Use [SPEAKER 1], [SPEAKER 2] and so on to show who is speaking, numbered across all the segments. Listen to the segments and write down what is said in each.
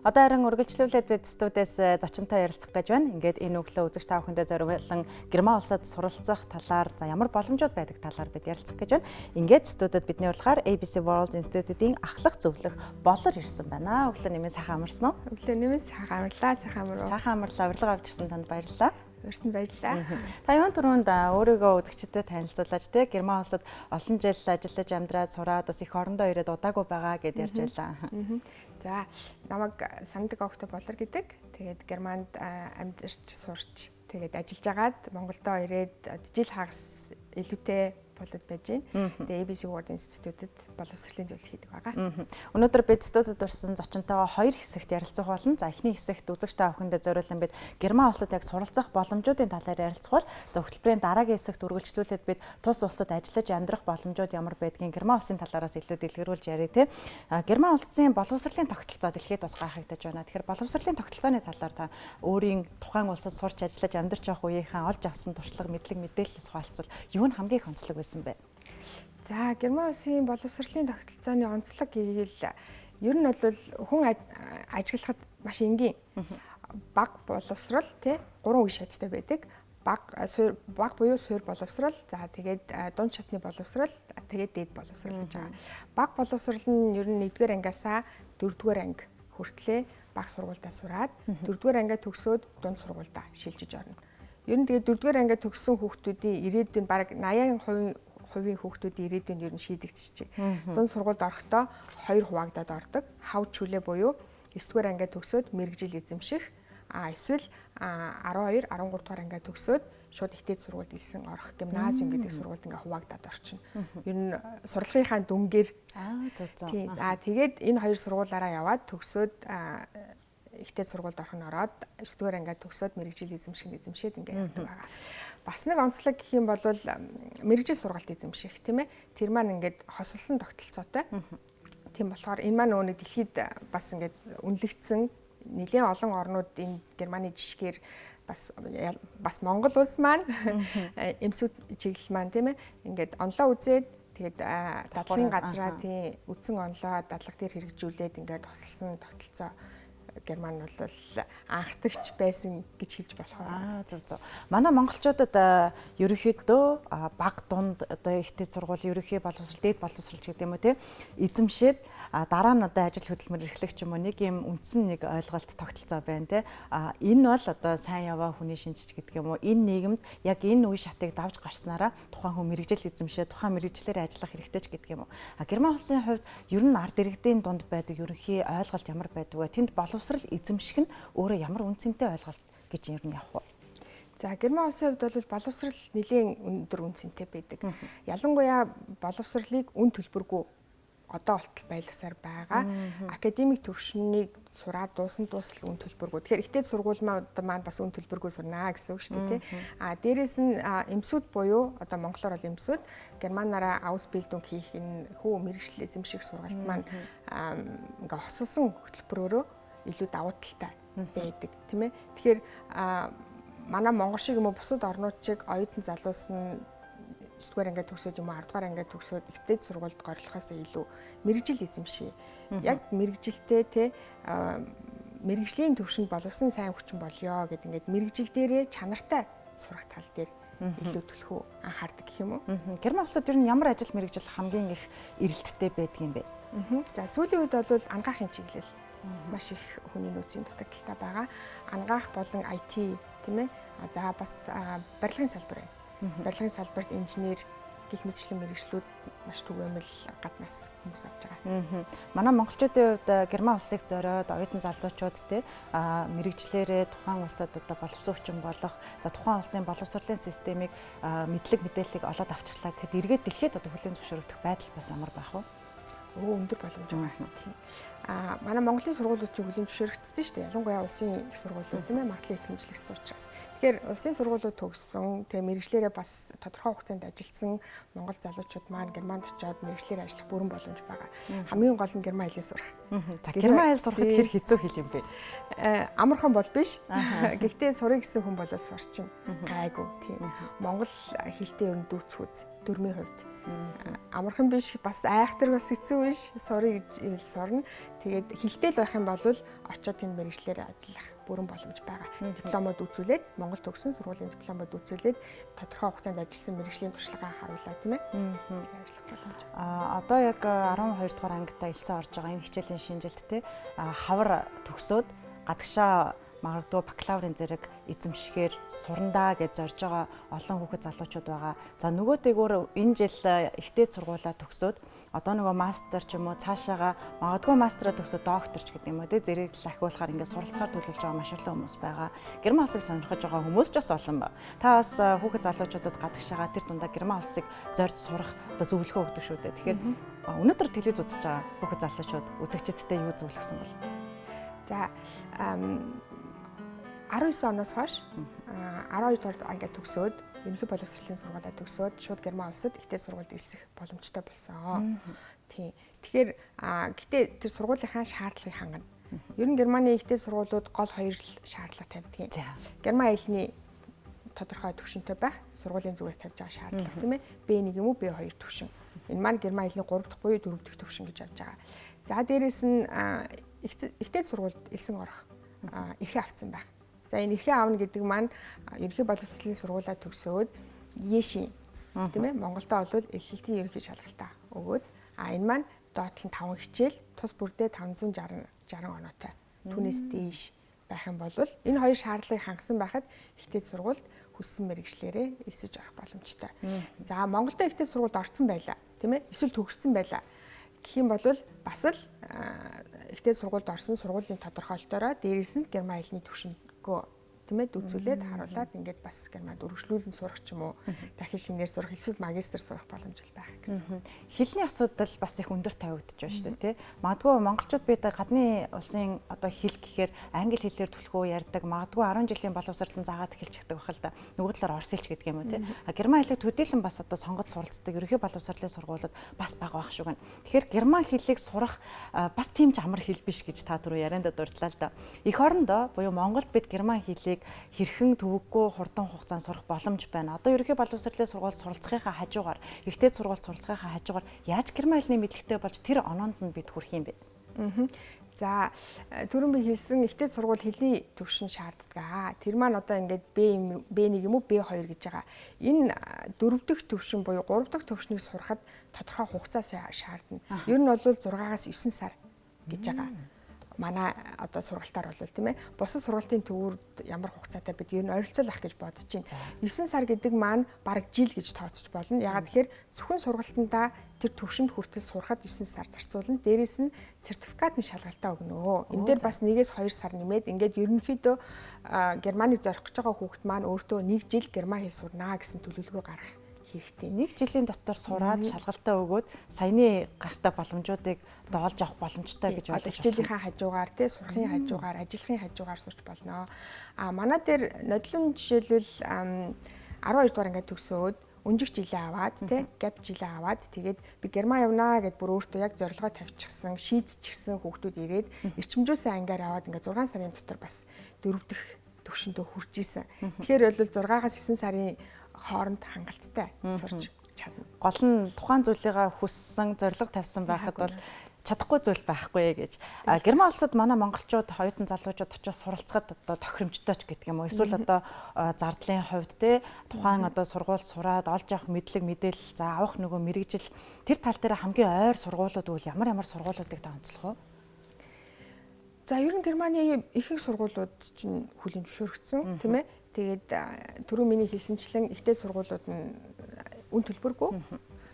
[SPEAKER 1] Одоо харин үргэлжлүүлээд бид студиэс зочинтой ярилцах гэж байна. Ингээд энэ өглөө үзэгч та бүхэндээ зориулсан Герман улсад суралцах талаар ямар боломжууд байдаг талаар бид ярилцах гэж байна. Ингээд студиуд бидний урилгаар ABC World Institute-ийн ахлах зөвлөх болор ирсэн байна. Өглөө нэмээд сайхан амарсан уу?
[SPEAKER 2] Өглөө нэмээд сайхан амарлаа, сайхан амаруу.
[SPEAKER 1] Сайхан амарлаа, урилга авч ирсэн танд баярлалаа.
[SPEAKER 2] Өрсөн баярлалаа.
[SPEAKER 1] Та юун түрүүнд өөрийгөө үзэгчдэд танилцуулаач те Герман улсад олон жил ажиллаж амьдраад сураад бас их орондоо ирээд удаагүй байгаа гэдээ ярьж байлаа.
[SPEAKER 2] За, намайг Сандаг Огто болор гэдэг. Тэгээд Германд амьдарч сурч тэгээд ажиллаж агаад Монголдоо ирээд жил хагас илүүтэй болоод байж байна. Тэгээд ABC World Institute-д боловсролын зөвлөлт хийдэг байгаа.
[SPEAKER 1] Өнөөдөр бид студид орсон зочинтойгоо хоёр хэсэгт ярилцах болно. За эхний хэсэгт үзэгч та бүхэндээ зориулсан бид Герман улсад яг суралцах боломжуудын талаар ярилцах бол за хөтөлбөрийн дараагийн хэсэгт үргэлжлүүлээд бид тус улсад ажиллаж амьдрах боломжууд ямар байдгийг Герман улсын талаараас илүү дэлгэрүүлж ярив те. Герман улсын боловсролын тогтолцоо дэлхийд бас гайхагдаж байна. Тэгэхээр боловсролын тогтолцооны талаар та өөрийн тухайн улсад сурч ажиллаж амьдарч явах үеийнхээ олж авсан туршлага мэдлэг мэдээлэлээс хуваалцвал юу нь хамгийн их онцлог байсан бэ?
[SPEAKER 2] За, Герман улсын боловсролын тогтолцооны онцлог гэвэл ер нь бол хүн ажиглахад маш энгийн. Бага боловсрол тий 3 үе шаттай байдаг. Бага буюу суур боловсрол, за тэгээд дунд шатны боловсрол, тэгээд дээд боловсрол гэж байгаа. Бага боловсрол нь ер нь 1-р ангиасаа 4-р анги хүртлээр бага сургуультай сураад 4-р ангиа төгсөөд дунд сургуультай шилжиж орно. Ер нь тэгээд 4-р ангиа төгссөн хүүхдүүдийн ирээдүйн бараг 80% хүүхдүүдийн ирээдүйн ер нь шийдэгдчихэж байна. Дунд сургуульд орохдоо 2 хуваагдаад ордог. Хав чүлээ буюу 9-р ангиа төгсөөд мэрэгжил эзэмших, эсвэл 12, 13 дугаар ангиа төгсөөд шууд ихтэй сургуульд илсэн орох гимназиум гэдэг сургуульд ингээ хуваагдаад орчихно. Ер нь сурлагынхаа дүнгээр тэгээд энэ хоёр сургуулаараа яваад төгсөөд ихтэй сургуульд орох нь ороод 9-р ангиа төгсөөд мэрэгжил эзэмшээд ингээ явдаг байгаа. Бас нэг онцлог гэх юм бол мэрэгжил сургалт эзэмших тийм ээ. Тэр маань ингээд хосолсон тогтолцоотой. Тийм болохоор энэ маань нөгөө дэлхийд бас ингээд үнэлэгдсэн нэлээд олон орнууд энэ Германы жишгээр бас Монгол улс маань эмсүүд чиглэл маань тийм ээ. Ингээд онлоо үзээд тэгээд дадлын газраа тийм үдсэн онлоо дадлага дээр хэрэгжүүлээд ингээд хосолсон тогтолцоо Герман бол анхдагч байсан гэж хэлж болохоор.
[SPEAKER 1] Зөв. Манай монголчуудад ерөнхийдөө бага дунд одоо ихтэй сургууль ерөнхий боловсрол, дээд боловсрол гэдэг юм уу те эзэмшээд дараа нь одоо ажил хөдөлмөр эрхлэх ч юм уу нэг юм үндсэн нэг ойлголт тогтолцоо байна те. Энэ бол одоо сайн яваа хүний шинжич гэдэг юм уу энэ нийгэмд яг энэ үе шатыг давж гарснараа тухайн хүн мэрэгжил эзэмшээ тухайн мэрэгжлээр ажиллах хэрэгтэй ч гэдэг юм уу. Герман улсын хувьд ер нь ард иргэдийн дунд байдаг ерөнхий ойлголт ямар байдаг вэ? Тэнд боловсрол эзэмших нь өөрөө ямар үнцэнтэй ойлголт гэж ер нь явах вэ?
[SPEAKER 2] За, Герман улсын хувьд бол боловсрол нэлийн өндөр үнцэнтэй байдаг. Ялангуяа боловсролыг үн төлбөргүй одоо болтол байлгасаар байгаа. Академик төвшнийг сураад дуусан дуусал үн төлбөргүй. Тэгэхээр ихтэй сургуулиуд маань бас үн төлбөргүй сурнаа гэсэн үг шүү дээ, тий. Дээрээс нь эмсүүд буюу одоо монголоор бол эмсүүд Германаараа Ausbildung хийх энэ хүү мэрэгжил эзэмших сургалт маань ингээ хосолсон хөтөлбөрөөрөө илүү давуу талтай байдаг, тийм ээ. Тэгэхээр манай Монгол шиг юм уу бусад орнууд шиг оюутан залуус нь 9-р ангиа төгсөөд юм уу 10-р ангиа төгсөөд ихтэй сургуульд горлохоос илүү мэрэгжил эзэмшээ. Яг мэрэгжилтэй те мэрэгжлийн төвшөнд боловсон сайн хүчин болёо гэд ингээд мэрэгжил дээрээ чанартай сурах тал дээр илүү төлхөө анхаардаг гэх юм уу.
[SPEAKER 1] Герман улсад ер нь ямар ажил мэрэгжил хамгийн их эрэлттэй байдгийм бэ?
[SPEAKER 2] За, сүүлийн үед бол ангаахын чиглэл маш их хүний нөөцийн дутагдaltaй байгаа. Ангаах болон IT тийм ээ. За бас барилгын салбар байна. Барилгын салбарт инженер гэх мэтчлийн мэргэжлүүд маш түгээмэл гаднаас хүмүүс авч байгаа.
[SPEAKER 1] Манай монголчуудын хувьд Герман улсыг зориод оюутан залуучууд те мэргэжлэрээ тухайн улсад одоо боловсон хүчин болох за тухайн улсын боловсролын системийг мэдлэг мэдээллийг олоод авчихлаа гэхэд эргээд дэлхийд одоо хүлээн зөвшөөрөгдөх байдал бас ямар байх вэ?
[SPEAKER 2] Өндөр боломж байгаа. Тийм. Манай Монголын сургуулиуд чинь хүлээн зөвшөөрөгдсөн шүү дээ. Ялангуяа улсын их сургуулиуд тийм ээ магадлал итгэмжлэгдсэн учраас. Тэгэхээр улсын сургуулиуд төгссөн, тэгээ мэрэгжлэрээ бас тодорхой хугацаанд ажилласан монгол залуучууд маань Германд очиод мэрэгжлэр ажиллах бүрэн боломж байгаа. Хамгийн гол нь герман хэлээ сурах.
[SPEAKER 1] За Герман хэл сурахад хэр хэцүү хэл юм бэ?
[SPEAKER 2] Амархан бол биш. Гэхдээ сурах гэсэн хүн болоо сурчин. Гайгүй тийм. Монгол хэлтэй ер нь дүүцхүүц 4-ийн хувьд Амархан биш бас айхтар бас хэцүү биш. Сурыг гэж ивэл сурна. Тэгээд хилтэл байх юм бол очоод тэнд мэргэжлэр ажиллах бүрэн боломж байгаа. Дипломод үзүүлээд Монгол төгссөн сургуулийн дипломод үзүүлээд тодорхой хугацаанд ажилласан мэргэжлийн туршлагаа харууллаа тийм ээ. Ажиллах боломж.
[SPEAKER 1] Одоо яг 12 дугаар ангитай элсэн орж байгаа энэ хичээлийн шинжилт те хавар төгсөөд гадагшаа магадгүй бакалаврын зэрэг эзэмшихээр сурандаа гэж зорж байгаа олон хүүхэд залуучууд байгаа. За нөгөө дээгүүр энэ жил ихтэй сургуулаа төгсөөд одоо нөгөө мастер ч юм уу цаашаага магадгүй мастераа төгсөөд докторч гэдэг юм уу те зэрэг ахиулахаар ингээд суралцахаар төлөвлөж байгаа маш олон хүмүүс байгаа. Герман улсыг сонирхож байгаа хүмүүс ч бас олон байна. Та бас хүүхэд залуучуудад гадагшаага тэр дундаа Герман улсыг зорж сурах одоо зөвлөгөө өгдөг шүү дээ. Тэгэхээр өнөөдөр телевиз үзэж байгаа хүүхэд залуучууд үзэгчдтэй юу зөвлөсөн бол?
[SPEAKER 2] За 19 оноос хойш 12 дугаар ангид төгсөөд ерөнхий боловсролын сургуулаа төгсөөд шууд Герман улсад ихтэй сургуульд ирсэх боломжтой болсон. Тийм. Тэгэхээр гэтээ тэр сургуулийнхаа шаардлагыг хангана. Ер нь Германы ихтэй сургуулиуд гол хоёр шаардлага тавьдаг. Герман хэлний тодорхой төвшөнтэй байх, сургуулийн зүгээс тавьж байгаа шаардлага тийм ээ. B1 юм уу B2 төвшин. Энэ маань Герман хэлний 3 дахь буюу 4 дахь төвшин гэж авч байгаа. За дээрэс нь ихтэй сургуульд элсэн орох эрхээ авцсан байх. За энэ эрхээ аавна гэдэг маань ерөнхий боловсролын сургуулаа төгсөөд Ешийн тийм ээ Монголдо олвол элсэлтийн ерөнхий шалгалтаа өгөөд энэ маань доотлон 5 хичээл тус бүрдээ 560 оноотой түүнээс дээш байх юм бол энэ хоёр шаардлагыг хангасан байхад ихтэй сургуульд хүссэн мэргэжлэрээ эсэж орох боломжтой. За Монголдо ихтэй сургуульд орсон байлаа тийм ээ эсвэл төгссөн байлаа гэх юм бол бас л ихтэй сургуульд орсон сургуулийн тодорхойлолтоороо дээрээс нь Герман хэлний төвшингөө тийм ээ үзүүлээд харуулад ингээд бас Германд өргөжлүүлэн сурах ч юм уу дахин шинээр сурах эсвэл магистр сурах боломж байх гэсэн.
[SPEAKER 1] Хэлний асуудал бас их өндөр тавигдчих байна шүү дээ тий. Магадгүй монголчууд бид гадны улсын одоо хэл гэхээр англи хэлээр түлхүү ярьдаг. Магадгүй 10 жилийн боловсролын заагаад эхэлж чаддаг байх л да. Нөгөө талаар орос хэлч гэдэг юм уу тий. Герман хэлийг төдийлөн бас одоо сонгож суралцдаг ерөнхий боловсролын сургуулиуд бас бага байх шүү гэн. Тэгэхээр герман хэлийг сурах бас тийм ч амар хэл биш гэж та түрүү ярианда дурдлаа л да. Эх орондоо буюу Монголд бид герман хэлийг хэрхэн төвөггүй хурдан хугацаанд сурах боломж байна. Одоо ерөнхий боловсролын сургуульд суралцахынхаа хажуугаар, ихтэй сургуульд суралцахынхаа хажуугаар яаж герман хэлний мэдлэгтэй болж тэр оноонд нь бид хүрэх юм бэ?
[SPEAKER 2] За түрүүн би хэлсэн ихтэй сургууль хэлний төвшин шаарддаг. Тэр маань одоо ингээд B1 юм уу B2 гэж байгаа. Энэ 4 дахь төвшин буюу 3 дахь төвшнийг сурахад тодорхой хугацаа шаардна. Ер нь бол 6-аас 9 сар гэж байгаа. Манай одоо сургалтаар бол тийм ээ бусад сургалтын төвөрд ямар хугацаатай бид ер нь ойролцоол ах гэж бодож байна. 9 сар гэдэг маань бараг жил гэж тооцож болно. Ягаад тэгэхээр зөвхөн сургалтандаа тэр төвшөнд хүртэл сурахад 9 сар зарцуулна. Дээрээс нь сертификатны шалгалтаа өгнө. Энэ дээр бас 1-2 сар нэмээд ингээд ерөнхийдөө Германыг зорих гэж байгаа хүүхэд маань өөртөө 1 жил герман хэл сурнаа гэсэн төлөвлөгөө гаргах хэрэгтэй.
[SPEAKER 1] 1 жилийн дотор сураад шалгалтаа өгөөд саяны гартай боломжуудыг доолж авах боломжтой гэж
[SPEAKER 2] ойлгож байна. Хичээлийнхаа хажуугаар тий сурахын хажуугаар, ажиллахын хажуугаар сурч болно. Манай дээр нодлон жишээлбэл 12 дугаар ингээд төгсөөд өнжих жилээ аваад тий гап жилээ аваад тэгээд би герман явнаа гэд бүр өөртөө яг зорилгоо тавьчихсан, шийдчихсэн хүүхдүүд ирээд эрчимжүүлсэн ангиар аваад ингээд 6 сарын дотор бас 4 дахь төвшөндөө хүрч исэн. Тэгэхээр бол 6-аас 9 сарын хооронд хангалттай сурч чадна.
[SPEAKER 1] Гол нь тухайн зүйлийгээ хүссэн, зорилго тавьсан байхад бол чадахгүй зүйл байхгүй гэж. Герман улсад манай монголчууд хоёрын залуучууд очиж суралцахад одоо тохиромжтой ч гэдэг юм уу. Эсвэл одоо зардлын хувьд те тухайн одоо сургууль сураад олж авах мэдлэг мэдээлэл за авах нөгөө мэрэгжил тэр тал дээр хамгийн ойр сургуулиуд бол ямар сургуулиудыг та онцлох вэ?
[SPEAKER 2] За ер нь Германы ихэнх сургуулиуд чинь хүлээн зөвшөөрөгдсөн тийм ээ. Тэгээд түрүү миний хэлсэнчлэн ихтэй сургуулиуд нь үн төлбөргүй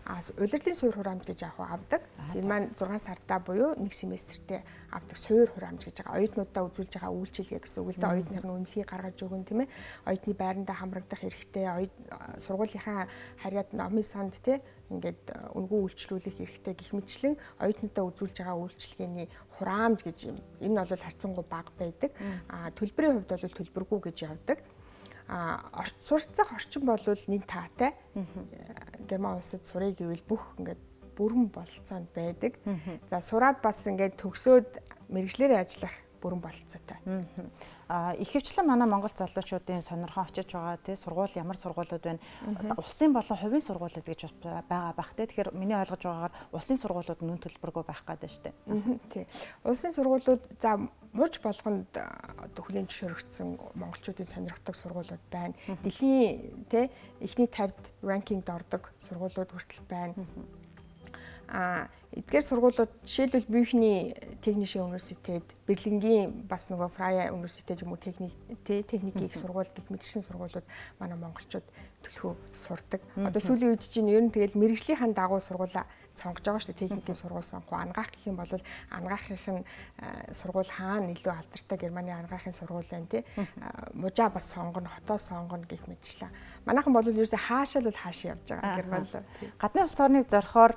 [SPEAKER 2] улирлын суур хураамж гэж авдаг. Энэ маань 6 сартаа буюу 1 семестртээ авдаг суур хураамж гэж байгаа. Оюутнуудаа үзүүлж байгаа үйлчилгээ гэсэн үг л дээ. Оюутныхны үнэлгийг гаргаж өгөн тийм ээ. Оюутны байрандаа хамрагдах хэрэгтэй. Сургуулийнхаа харьяад номын санд тийм ингээд үнгүй үйлчлүүлэх хэрэгтэй гэх мэтчлэн оюутнуудаа үзүүлж байгаа үйлчилгээний хураамж гэж юм. Энэ бол харьцангуй бага байдаг. Төлбөрийн хувьд бол төлбөргүй гэж явдаг. Сурцах орчин бол нэн таатай. Герман улсад сурыг гэвэл бүх ингээд бүрэн бололцоонд байдаг. За сураад бас ингээд төгсөөд мэргэжлэрээ ажиллах бүрэн бололцоотой.
[SPEAKER 1] Ихэвчлэн манай Монгол залуучуудын сонирхон очиж байгаа тий сургууль ямар сургуулиуд байна? Улсын болон хувийн сургуулиуд гэж байгаа бах тий. Тэгэхээр миний ойлгож байгаагаар улсын сургуулиуд нүүн төлбөргүй байх гэдэг шүү дээ.
[SPEAKER 2] Тий. Улсын сургуулиуд за мууч болгонд хөлийн зөвшөөрөгдсөн монголчуудын сонирхдаг сургуулиуд байна. Дэлхийн тий эхний 50-д ранкингд ордог сургуулиуд хүртэл байна. Эдгээр сургуулиуд жишээлбэл Мюнхний техникийн университет, Берлингийн бас нөгөө Фрая университет юм уу техникийн их сургууль гэх мэтчлийн сургуулиуд манай монголчууд төлхөө сурдаг. Одоо сүүлийн үед чинь ер нь тэгэл мэрэгжлийнхэн дагуу сургуулаа сонгож байгаа шүү дээ. Техникийн сургууль сонгох. Ангаах гэх юм бол ангаахын сургууль хаана илүү алдартай Германы ангаахын сургууль байна тий. Мужаа бас сонгоно, хотоо сонгоно гэх мэтчлээ. Манайхан бол ерөөсөө хаашаа л хаашаа явж байгаа Германд.
[SPEAKER 1] Гадны улс орныг зорихоор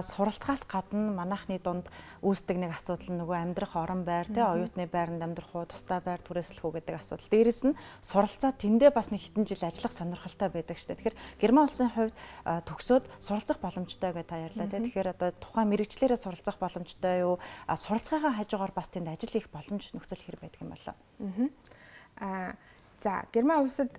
[SPEAKER 1] суралцахаас гадна манайхны дунд үүсдэг нэг асуудал нь нөгөө амьдрах орон байр тий оюутны байранд амьдрах уу, тусдаа байр түрээслэх үү гэдэг асуудал. Дээрээс нь суралцаа тэндээ бас нэг хэдэн жил ажиллах сонирхолтой байдаг шүү дээ. Тэгэхээр Герман улсын хувьд төгсөөд суралцах боломжтой гэж та ярьлаа тий. Тэгэхээр одоо тухайн мэрэгчлэрээ суралцах боломжтой юу? Суралцахын хажуугаар бас тэнд ажил хийх боломж нөхцөл хэр байдаг юм болоо.
[SPEAKER 2] За Герман улсад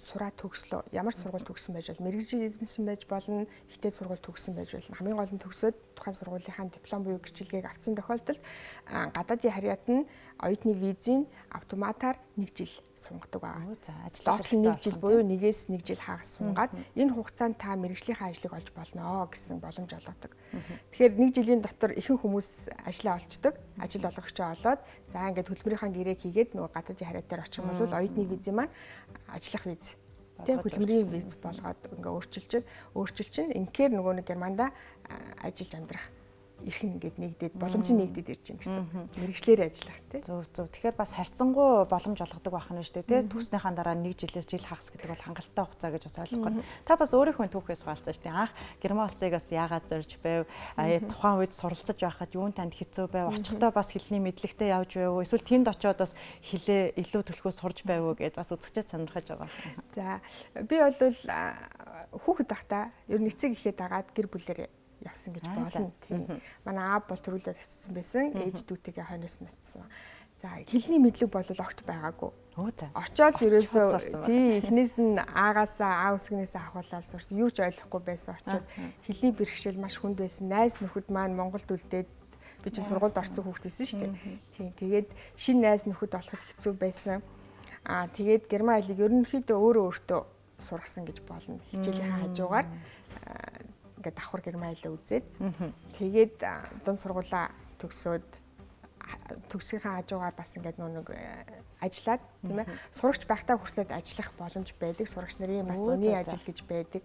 [SPEAKER 2] сураа төгслөө. Ямар сургууль төгсөн байж бол мэрэгжлийн байж болно, ихтэй сургууль төгсөн байж болно. Хамгийн гол нь төгсөөд тухайн сургуулийнхаа диплом буюу гэрчлэгийг авсан тохиолдолд гадаадын харьяат нь оюутны визийн автоматар 1 жил сунгадаг байгаа. Доотлол 1 жил буюу 1-ээс 1 жил хагас сунгаад энэ хугацаанд та мэрэгжлийнхаа ажлыг олж болно гэсэн боломж олгодог. Тэгэхээр 1 жилийн дотор ихэнх хүмүүс ажлаа олцдог. Ажил олгогчоо олоод за ингээд хөдөлмөрийнхаа гэрээг хийгээд нөгөө гадаадын харьяат дээр очих юм бол оюутны визийн маань ажиллах виз тэг хөдөлмөрийн виз болгоод ингээ өөрчилчин инхээр нөгөө нэг Германда ажиллаж амьдрах эрхэн ингээд нэгдээд боломж нэгдээд ирж байна гэсэн. Мэргэжлэр ажиллах тий.
[SPEAKER 1] Зөв. Тэгэхээр бас харьцангуй боломж олгодог байх нь шүү дээ тий. Түүснийхаа дараа 1 жилээс жил хагас гэдэг бол хангалттай хугацаа гэж бас ойлгох гоо. Та бас өөрийнхөө түүхээс хаалцаж тий. Анх Герман улсыг бас яагаад зорж байв? Тухайн үед суралцаж байхад юун танд хэцүү байв? Очихдоо бас хэлний мэдлэгтэй явж байв уу? Эсвэл тэнд очиод бас хэлээ илүү төлхөө сурж байв уу гэд бас үзэгчд сонирхож байгаа.
[SPEAKER 2] За би бол хүүхэд тахта ер нь эцэг ихэд дагаад гэр бүлэрээ явсан гэж болно. Тийм. Манай аав бол төрүүлээд очсон байсан. Ээж дүүтэйгээ хойноос натсан. За хэлний мэдлэг бол огт байгаагүй. Очоод ерөөсөө тийм эхнээс нь аагаасаа аав үсгнээсээ ахуулаад сурсан. Юу ч ойлгохгүй байсан. Очоод хэлний бэрхшээл маш хүнд байсан. Найз нөхөд маань Монголд үлдээд би чинь сургуульд орсон хүүхэд байсан шүү дээ. Тийм. Тэгээд шинэ найз нөхөд олоход хэцүү байсан. Тэгээд Герман хэлийг ерөнхийдөө өөртөө сургасан гэж болно. Хичээлийнхаа хажуугаар ингээд давхар Герман хэлээ үзээд тэгээд дунд сургуулаа төгсгийнхаа хажуугаар бас ингээд нэг ажиллаад тийм ээ сурагч байхдаа хүртэл ажиллах боломж байдаг. Сурагч нарын бас үний ажил гэж байдаг.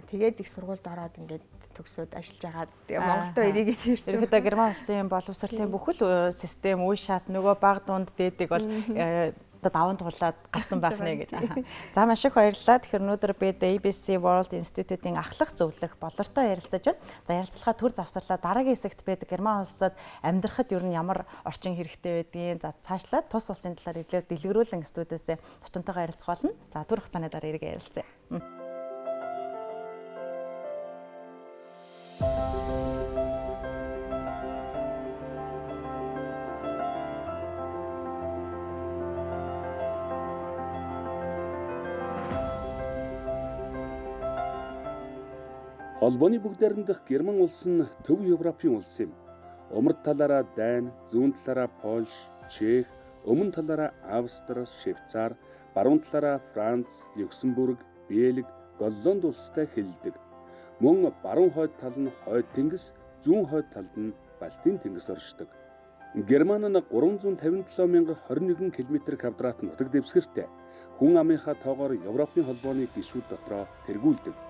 [SPEAKER 2] Тэгээд их сургуульд ороод ингээд төгсөөд ажиллаж байгаа. Тэгээ Монголдо эргээд ирсэн.
[SPEAKER 1] Ерөнхийдөө Герман улсын боловсролын бүхэл систем үе шат нөгөө баг дунд дээдэг бол даван туулаад гарсан байх нэ гэж. За маш их баярлалаа. Тэгэхээр өнөөдөр бид ABC World Institute-ийн ахлах зөвлөх болортой ярилцаж байна. За ярилцлагаа төр завсарлаа. Дараагийн хэсэгт бид Герман улсад амьдрахад ер нь ямар орчин хэрэгтэй байдгийг за цаашлаад тус улсын талаар илүү дэлгэрүүлэн студиэсээ зочинтойгоо ярилцах болно. За төр хугацааны дараа эргээ ярилцъя.
[SPEAKER 3] Холбооны бүгд найрамдах Герман улс нь төв Европын улс юм. Умард талаараа Дани, зүүн талаараа Польш, Чех, өмнө талаараа Австри, Швейцар, баруун талаараа Франц, Люксембург, Бельги, Голланд улстай хэлэлдэг. Мөн баруун хойд тал нь Хойд тэнгис, зүүн хойд талд нь Балтийн тэнгис оршдог. Герман нь 357,021 км² нутаг дэвсгэртэй. Хүн амынхаа тоогоор Европын холбооны гишүүд дотроо тэргүүлдэг.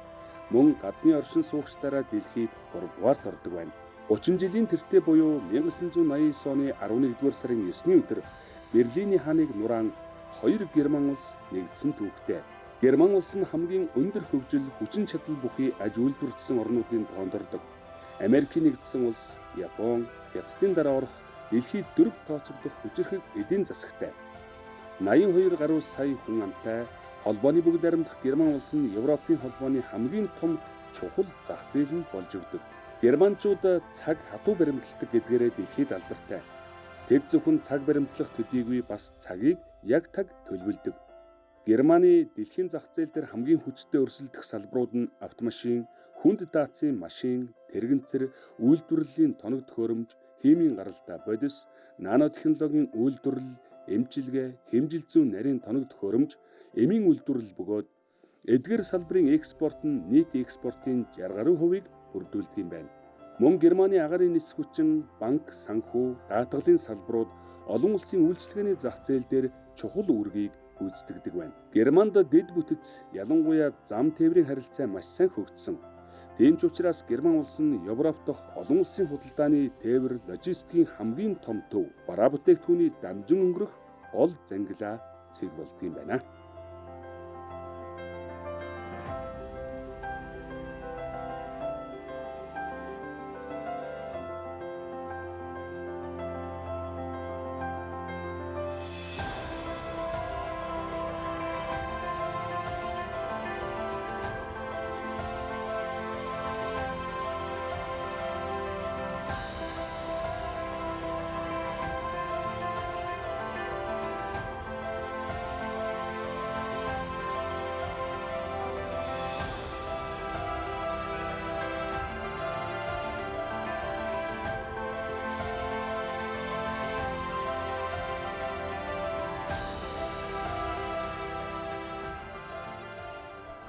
[SPEAKER 3] Мөн гадны оршин суугчдаараа дэлхийд 3-дугаарт ордог байна. 30 жилийн тэртээ буюу 1989 оны 11-р сарын 9-ний өдөр Берлиний хааныг нураан 2 Герман улс нэгдсэн түүхтэй. Герман улс нь хамгийн өндөр хөгжил, хүчин чадал бүхий аж үйлдвэрлэсэн орнуудын тоонд ордог. Америкийн нэгдсэн улс, Япон, Хятадын дараа орох дэлхийд 4 тооцогдох хүчирхэг эдийн засагтай. 82 гаруй сая хүн амтай Холбооны бүгд найрамдах Герман улс нь Европын холбооны хамгийн том чухал зах зээл нь болж өгдөг. Германчууд цаг хатуу баримталдаг гэдгээрээ дэлхийд алдартай. Тэд зөвхөн цаг баримтлах төдийгүй бас цагийг яг таг төлөвлөдөг. Германы дэлхийн зах зээл дээр хамгийн хүчтэй өрсөлдөх салбарууд нь автомашин, хүнд даацын машин, тэрэгэнцэр, үйлдвэрлэлийн тоног төхөөрөмж, химийн гаралтай бодис, нанотехнологийн үйлдвэрлэл, эмчилгээ, хэмжил зүйн нарийн тоног төхөөрөмж, эмийн үйлдвэрлэл бөгөөд эдгээр салбарын экспорт нь нийт экспортын 60% бүрдүүлдэг юм байна. Мөн Германы агаарын нисэх хүчин, банк, санхүү, даатгалын салбарууд олон улсын үйлчилгээний зах зээл дээр чухал үүргийг гүйцэтгэдэг байна. Германд дэд бүтэц, ялангуяа зам тээврийн харилцаа маш сайн хөгжсөн. Тийм ч учраас Герман улс нь Европ дахь олон улсын худалдааны тээвэр логистикийн хамгийн том төв, бараа бүтээгдэхүүний дамжин өнгөрөх гол зангилаа цэг болдго юм байна.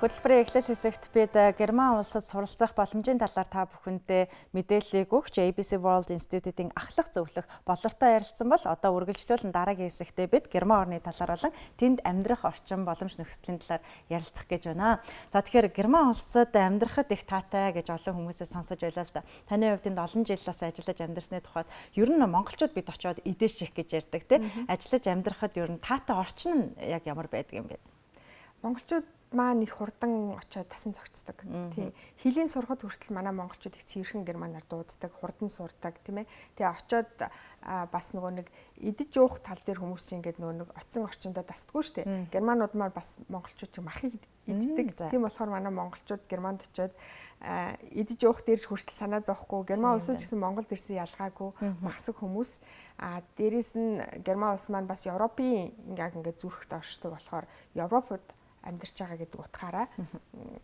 [SPEAKER 1] Хөтөлбөрийн эхлэл хэсэгт бид Герман улсад суралцах боломжийн талаар та бүхэндээ мэдээллийг өгч ABC World Institute-ийн ахлах зөвлөх болортой ярилцсан бол одоо үргэлжлүүлэн дараагийн хэсэгтээ бид Герман орны талаар болон тэнд амьдрах орчин боломж нөхцөлийн талаар ярилцах гэж байна. За тэгэхээр Герман улсад амьдрахад их таатай гэж олон хүмүүсээ сонсож байлаа л да. Таны хувьд энд олон жил бас ажиллаж амьдарсны тухайд ер нь монголчууд бид очиод идээших гэж ярьдаг тийм. Ажиллаж амьдрахад ер нь таатай орчин нь яг ямар байдаг юм бэ?
[SPEAKER 2] Монголчууд маань их хурдан очиод тасан зогцдог. Тийм. Хилийн сурахад хүртэл манай монголчууд их цэвэрхэн германаар дууддаг, хурдан сурдаг, тийм ээ. Тэгээ очиод бас нөгөө нэг идэж уух тал дээр хүмүүс ингээд нөгөө нэг оцсон орчиндөө дасдаггүй шүү дээ. Германууд маань бас монголчууд чиг махыг иддэг. Тийм болохоор манай монголчууд Германд очиод идэж уух дээр хүртэл санаа зовхгүй, Герман улсууд гэсэн Монголд ирсэн ялгаагүй махсаг хүмүүс. Дээрээс нь Герман улс маань бас Европын ингээд зүрхт оршдог болохоор Европод амьдарч байгаа гэдэг утгаараа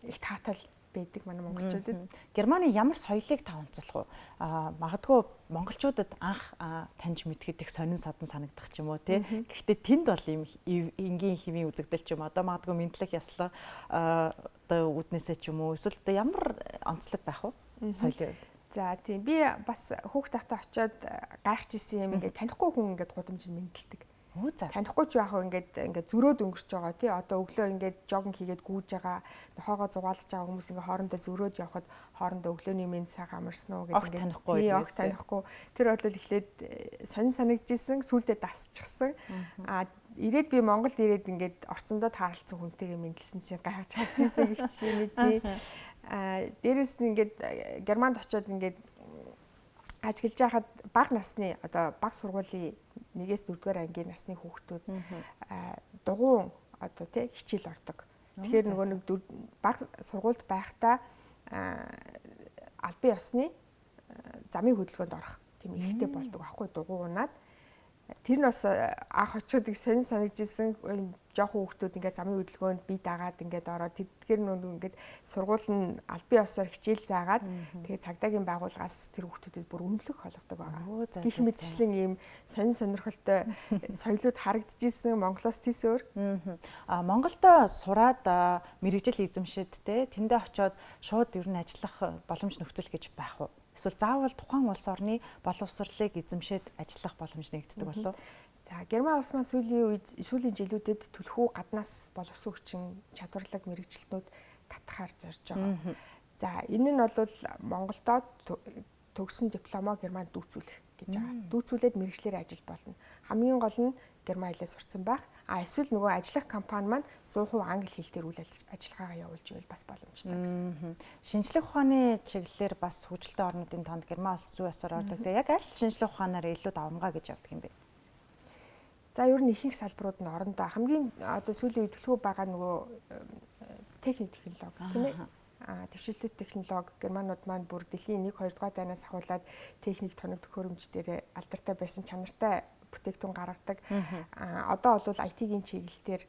[SPEAKER 2] их таатай байдаг манай монголчуудад.
[SPEAKER 1] Германы ямар соёлыг та онцлох вэ? Магадгүй монголчуудад анх таньж мэдхэд их сонин содон санагдах ч юм уу тий. Гэхдээ тэнд бол ийм энгийн хэвийн үзэгдэл ч юм одоо магадгүй мэдлэг яслаа одоо үднээсээ ч юм уу эсвэл ямар онцлог байх вэ? Соёлын үед.
[SPEAKER 2] За тийм би бас хүүхд тахтаа очиод гайхаж исэн юм ингээд танихгүй хүн ингээд гудамжинд мэдлдэг. Танихгүй ч яах вэ ингээд зөрөөд өнгөрч байгаа тий одоо өглөө ингээд жогинг хийгээд гүүж байгаа нохоогоо зугаалж байгаа хүмүүс ингээд хоорондоо зөрөөд явхад хоорондоо өглөөний мэнд сайхан амарсан уу гэдэг ингээд танихгүй тэр бол эхлээд сонин санагдчихсэн сүүлдээ дасчихсан ирээд би Монголд ирээд ингээд орцондоо тааралцсан хүнтэйгээ мэдлсэн чинь гайхаж чадчихсан гэх чинь тий дээрэс нь ингээд Германд очиод ингээд ажиглаж байхад бага насны одоо бага сургуулийн 1-ээс 4-р ангийн насны хүүхдүүд дугуун одоо тий хичээл ордог. Тэгэхээр нөгөө нэг бага сургуульд байхдаа албан ёсны замын хөдөлгөөнд орох тийм эрхтэй болдог аахгүй дугуунаад тэр нь бас анх очиод их сонир санагдчихсэн жоохон хүүхдүүд ингээд замын хөдөлгөөнд бие даагаад ингээд ороод тэдгээр нөгөө ингээд сургууль нь албан ёсоор хичээл заагаад тэгээд цагдаагийн байгууллагаас тэр хүүхдүүдэд бүр өмнөлөх болгодог байгаа. Гэх мэтчлэн ийм сонир сонирхолтой соёлууд харагдчихсэн Монголоос тийс өөр.
[SPEAKER 1] Монголд сураад мэрэгжил эзэмшид те тэндээ очиод шууд ер нь ажиллах боломж нөхцөл гэж байх уу? Эсвэл заавал тухайн улс орны боловсролыг эзэмшээд ажиллах боломж нэгддэг болов.
[SPEAKER 2] За Герман улс маань сүүлийн жилүүдэд түлхүү гаднаас боловсон хүчин чадварлаг мэрэгчлэтнүүд татахаар зорж байгаа. За энэ нь бол Монголдо төгссөн дипломоо Германд дүүцүүлэх гэж байгаа. Дүүцүүлээд мэрэгчлэр ажиллаж болно. Хамгийн гол нь Герман хэлээр сурсан байх. Эсвэл нөгөө ажиллах компани маань 100% англи хэл дээр үйл ажиллагаагаа явуулж ивэл бас боломжтой гэсэн.
[SPEAKER 1] Шинжлэх ухааны чиглэлээр бас хөгжилтэй орнуудын тоонд Герман улс зүй ёсоор ордог. Тэгээ яг аль шинжлэх ухаанаар илүү давмгаа гэж явдаг юм бэ?
[SPEAKER 2] За ер нь ихэнх салбарууд нь орондоо хамгийн одоо сүүлийн үед төлхөө байгаа нөгөө техник технологи тийм ээ. дэвшилтэт технологи германууд маань бүр дэлхийн 1 2 дугаар дайнаас ахуулаад техник тоног төхөөрөмж дээрээ алдартай байсан чанартай бүтээгдэхүүн гаргадаг. Одоо бол IT-ийн чиглэлээр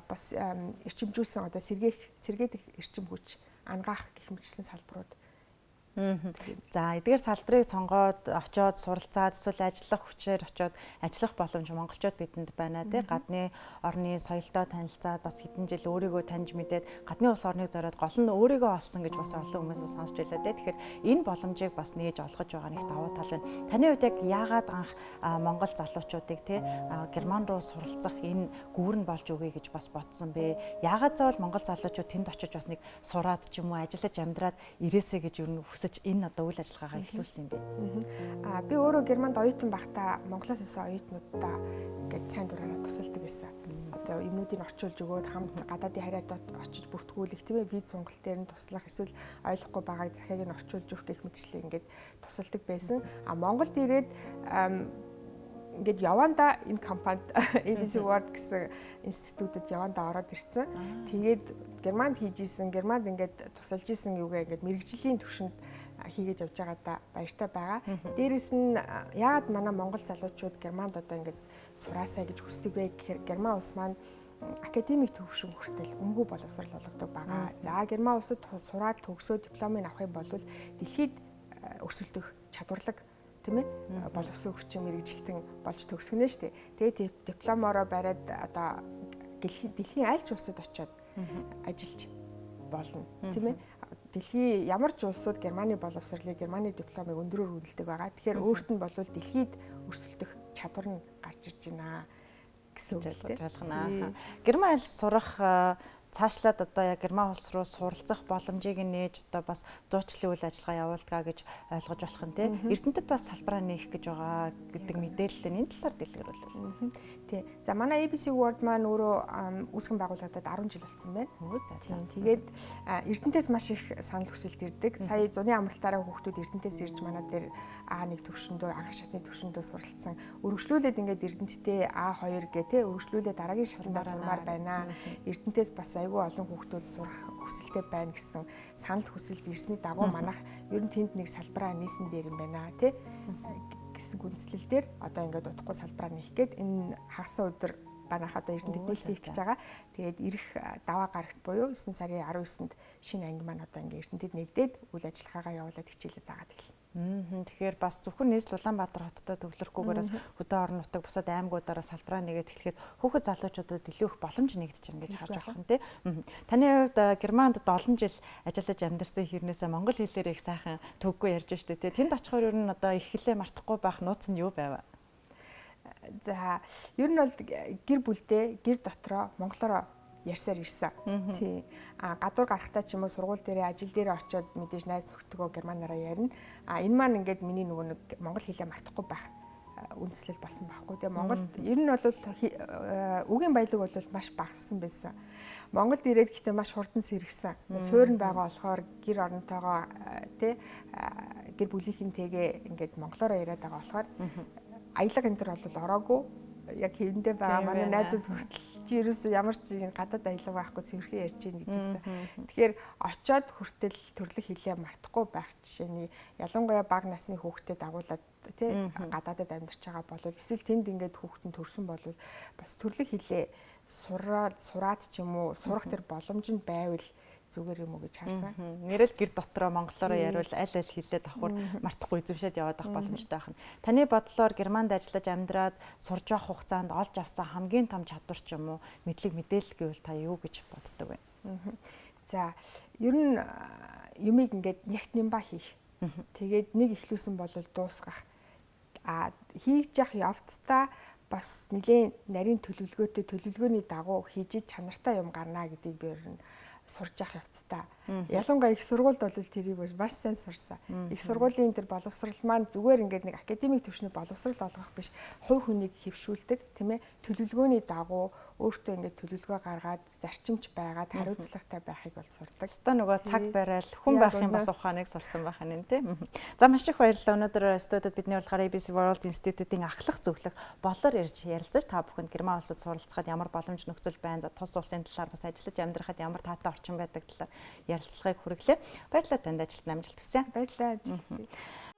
[SPEAKER 2] бас эрчимжүүлсэн одоо сэргээд эрчим хүч ангаах гэх мэтчлэн салбарууд.
[SPEAKER 1] За эдгээр салбарыг сонгоод очиод суралцаад эсвэл ажиллах хүчээр очиод ажиллах боломж монголчууд бидэнд байна тий. Гадны орны соёлтой танилцаад бас хэдэн жил өөрийгөө таньж мэдээд гадны улс орныг зориод гол нь өөрийгөө олсон гэж бас олон хүмүүс сонсч байлаа тий. Тэгэхээр энэ боломжийг бас нээж олгож байгаа нэг давуу тал байна. Таны хувьд яг яагаад анх монгол залуучуудыг тий герман руу суралцах энэ гүүр нь болж өгье гэж бас бодсон бэ? Яагаад заавал монгол залуучууд тэнд очиж бас нэг сураад ч юм уу ажиллаж амьдраад ирээсэй гэж юу энэ одоо үйл ажиллагаагаа эхлүүлсэн юм бэ?
[SPEAKER 2] Би өөрөө Германд оюутан байхдаа Монголоос ирсэн оюутнуудаа ингээд сайн дураараа тусалдаг байсан. Одоо юмнуудыг орчуулж өгөөд хамт гадаадын харьяатад очиж бүртгүүлэх тийм ээ виз сонголт дээр нь туслах эсвэл ойлгохгүй байгааг захиаг нь орчуулж өгөх гэх мэтчлээ ингээд тусалдаг байсан. Монголд ирээд ингээд яванда энэ компанид ABC World гэсэн институтэд яванда ороод ирсэн. Тэгээд Германд хийж исэн, Германд ингээд тусалж исэн юугаа ингээд мэрэгжлийн түвшинд хийгээд явж байгаадаа баяртай байгаа. Дээрэс нь яагаад манай монгол залуучууд Германд одоо ингээд сураасаа гэж хүсдэг вэ гэхээр Герман улс маань академик төвшин хүртэл үнгүй боловсрал олгодог байгаа. За Герман улсад сураад төгсөө дипломыг авах юм бол дэлхийд өрсөлдөх чадварлаг тийм ээ боловсон хүчин мэрэгжилтэн болж төгсгөнэ шүү дээ. Тэгээд дипломоороо бариад одоо дэлхийн аль ч улсад очиод ажиллаж болно тийм ээ. Дэлхийн ямар ч улсууд Германы боловсролыг Германы дипломыг өндөрөөр үнэлдэг байгаа. Тэгэхээр өөрт нь бол дэлхийд өрсөлдөх чадвар нь гарч ирж байна гэсэн үг
[SPEAKER 1] ойлгоно. Герман хэл сурах цаашлаад одоо яг Герман улс руу суралцах боломжийг нээж одоо бас зуучлалын үйл ажиллагаа явуулдгаа гэж ойлгож болох нь тий. Эрдэнэтэд бас салбараа нээх гэж байгаа гэдэг мэдээлэл энэ талаар дэлгэрүүлвэл.
[SPEAKER 2] Тий. За манай ABC World маань өөрөө үүсгэн байгуулагдаад 10 жил болсон байна. Тэгээд Эрдэнэтээс маш их санал хүсэлт ирдэг. Сая зуны амралтаараа хүүхдүүд Эрдэнэтээс ирж манай дээр А1 төвшөндөө анх шатны төвшөндөө суралцсан. Өргөжлүүлээд ингээд Эрдэнэттэй А2 гэ тий өргөжлүүлээд дараагийн шатндаа сурмаар байна. Эрдэнэтээс бас айгүй олон хүүхдүүд сурах хүсэлтэй байна гэсэн санал хүсэлт ирсний дагуу манайх ер нь тэнд нэг салбараа нээсэн дээр юм байна тий гэсэн гүнзгэл дээр одоо ингээд удахгүй салбараа нээх гээд энэ хагас өдөр манайх одоо Эрдэнэтэд нээлттэй хийж байгаа. Тэгээд ирэх даваа гарагт буюу 9 сарын 19-нд шинэ анги маань одоо ингээд Эрдэнэтэд нэгдээд үйл ажиллагаагаа явуулаад хичээлээ заагаад эхэлнэ.
[SPEAKER 1] Тэгэхээр бас зөвхөн нийслэл Улаанбаатар хоттой төвлөрөхгүйгээрээс хөдөө орон нутаг бусад аймагуудаараа салбараа нэгээд эхлэхэд хүүхэд залуучуудад илүү их боломж нэгдэж байна гэж харж болох нь тий. Таны хувьд Германд 7 жил ажиллаж амьдарсан хэрнээсээ монгол хэлээр их сайхан төггүй ярьж штэ тий. Тэнд очихоор ер нь одоо их хэлээ мартахгүй байх нууц нь юу байв?
[SPEAKER 2] За ер нь бол гэр бүлдээ гэр дотроо монголоор ярьсаар ирсэн. Тий. Гадуур гарахтаа ч юм уу сургууль дээрээ ажил дээрээ очиод мэдээж найз нөхдөдгөө германаараа ярина. Энэ маань ингээд миний нөгөө нэг монгол хэлээ мартахгүй байх үндслэл болсон байхгүй. Тэгээ Монголд ер нь бол үгийн баялаг бол маш багассан байсан. Монголд ирээд гэхдээ маш хурдан сэргсэн. Суурь нь байгаа болохоор гэр оронтойгоо тий гэр бүлийнхэнтэйгээ ингээд монголоор яриад байгаа болохоор аялга энэ төр бол ороогүй. Яг хэвэндээ байгаа манай найзууд хүртэл чи ерөөсөө ямар ч гадаад аялга байхгүй цэвэрхэн ярьж ийн гэж хэлсэн. Тэгэхээр очоод хүртэл төрлөх хэлээ мартахгүй байх жишээний ялангуяа бага насны хүүхдэд дагуулад тий гадаадад амьдарч байгаа бол эсвэл тэнд ингээд хүүхдэн төрсөн бол бас төрлөх хэлээ сураад ч юм уу сурах тэр боломж нь байвал зүгээр юм уу гэж харсан.
[SPEAKER 1] Нэрэл гэр дотроо монголоор яриул аль хэлээ давхар мартахгүй эзэмшээд яваад авах боломжтой байна. Таны бодлоор Германд ажиллаж амьдраад сурж явах хугацаанд олж авсан хамгийн том чадвар ч юм уу мэдлэг мэдээлэл гэвэл та юу гэж боддог вэ?
[SPEAKER 2] За ер нь юмыг ингээд нягт нямба хийх. Тэгээд нэг ихлүүлсэн бол дуусгах. Хийж явах явцдаа бас нэгэн нарийн төлөвлөгөөтэй төлөвлөгөөний дагуу хийж чанартай юм гарна гэдгийг би ер нь сурж явах явцдаа. Ялангуяа их сургуульд бол тэрийг маш сайн сурсан. Их сургуулийн тэр боловсрал маань зүгээр ингээд нэг академик түвшний боловсрал олгох биш, хувь хүнийг хэвшүүлдэг, тийм ээ, төлөвлөгөөний дагуу өөртөө ингээд төлөвлөгөө гаргаад зарчимч байгаад хариуцлагатай байхыг бол сурдаг.
[SPEAKER 1] Өстө нөгөө цаг барайл хүн байхын бас ухааныг сурсан байх нь тийм. За маш их баярлалаа. Өнөөдөр студид бидний болохоор ABC World Institute-ийн ахлах зөвлөх болоор ирж ярилцаж та бүхэнд Герман улсад суралцахад ямар боломж нөхцөл байна. За тус улсын талаар бас ажиллаж амьдрахад ямар таатай орчин байдаг талаар ярилцлагыг хүргэлээ. Баярлалаа танд, ажилд амжилт хүсье.
[SPEAKER 2] Баярлалаа.